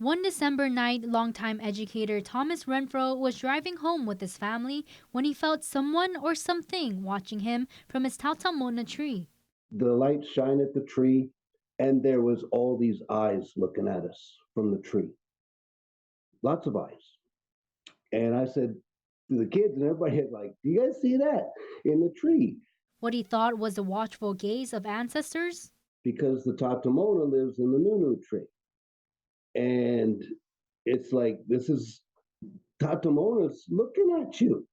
One December night, longtime educator Thomas Renfro was driving home with his family when he felt someone or something watching him from his Tautamona tree. The light shine at the tree, and there was all these eyes looking at us from the tree. Lots of eyes. And I said to the kids and everybody had like, do you guys see that in the tree? What he thought was the watchful gaze of ancestors Because the Tatamona lives in the Nunu tree. And it's like, this is Tatamona's looking at you.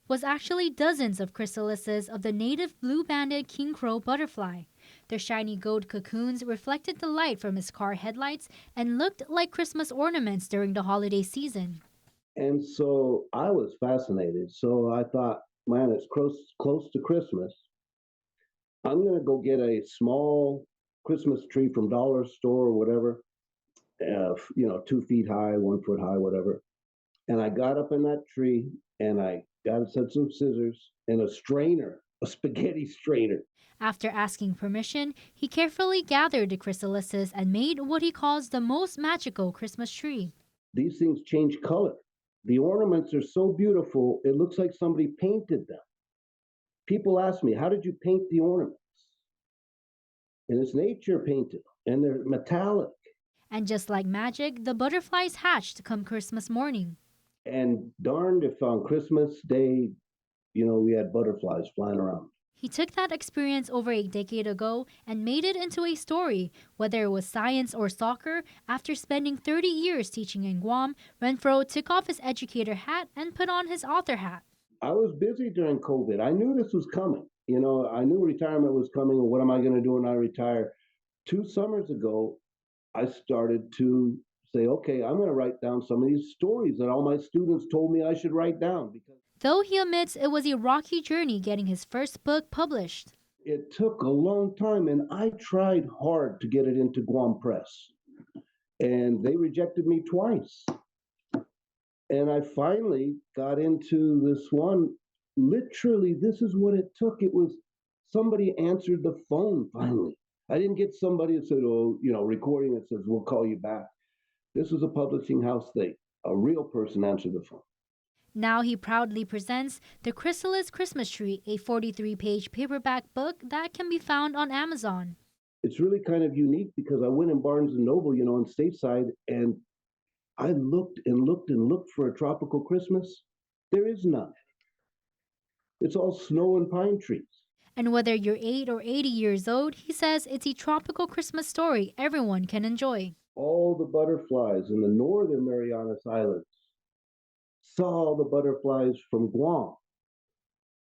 was actually dozens of chrysalises of the native blue-banded king crow butterfly. Their shiny gold cocoons reflected the light from his car headlights and looked like Christmas ornaments during the holiday season. And so I was fascinated. So I thought, man, it's close to Christmas. I'm going to go get a small Christmas tree from dollar store or whatever, 2 feet high, 1 foot high, whatever. And I got up in that tree and I got some scissors and a strainer, a spaghetti strainer. After asking permission, he carefully gathered the chrysalises and made what he calls the most magical Christmas tree. These things change color. The ornaments are so beautiful, it looks like somebody painted them. People ask me, how did you paint the ornaments? And it's nature painted, and they're metallic. And just like magic, the butterflies hatched come Christmas morning. And darned if on Christmas Day, we had butterflies flying around. He took that experience over a decade ago and made it into a story. Whether it was science or soccer, after spending 30 years teaching in Guam, Renfro took off his educator hat and put on his author hat. I was busy during COVID. I knew this was coming. I knew retirement was coming. And what am I going to do when I retire? 2 summers ago, I started to say, okay, I'm going to write down some of these stories that all my students told me I should write down because Though he admits it was a rocky journey getting his first book published. it took a long time and I tried hard to get it into Guam Press and they rejected me twice. And I finally got into this one. Literally, this is what it took. It was somebody answered the phone finally. I didn't get somebody that said, oh, recording that says, we'll call you back. This was a publishing house that a real person answered the phone. Now he proudly presents The Chrysalis Christmas Tree, a 43-page paperback book that can be found on Amazon. It's really kind of unique because I went in Barnes & Noble, in Stateside, and I looked and looked and looked for a tropical Christmas. There is none. It's all snow and pine trees. And whether you're 8 or 80 years old, he says it's a tropical Christmas story everyone can enjoy. All the butterflies in the northern Marianas Islands saw the butterflies from Guam,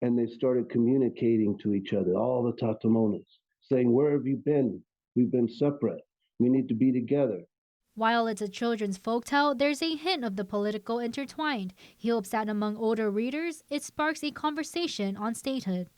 and they started communicating to each other, all the Tatamonas, saying, where have you been? We've been separate. We need to be together. While it's a children's folktale, there's a hint of the political intertwined. He hopes that among older readers, it sparks a conversation on statehood.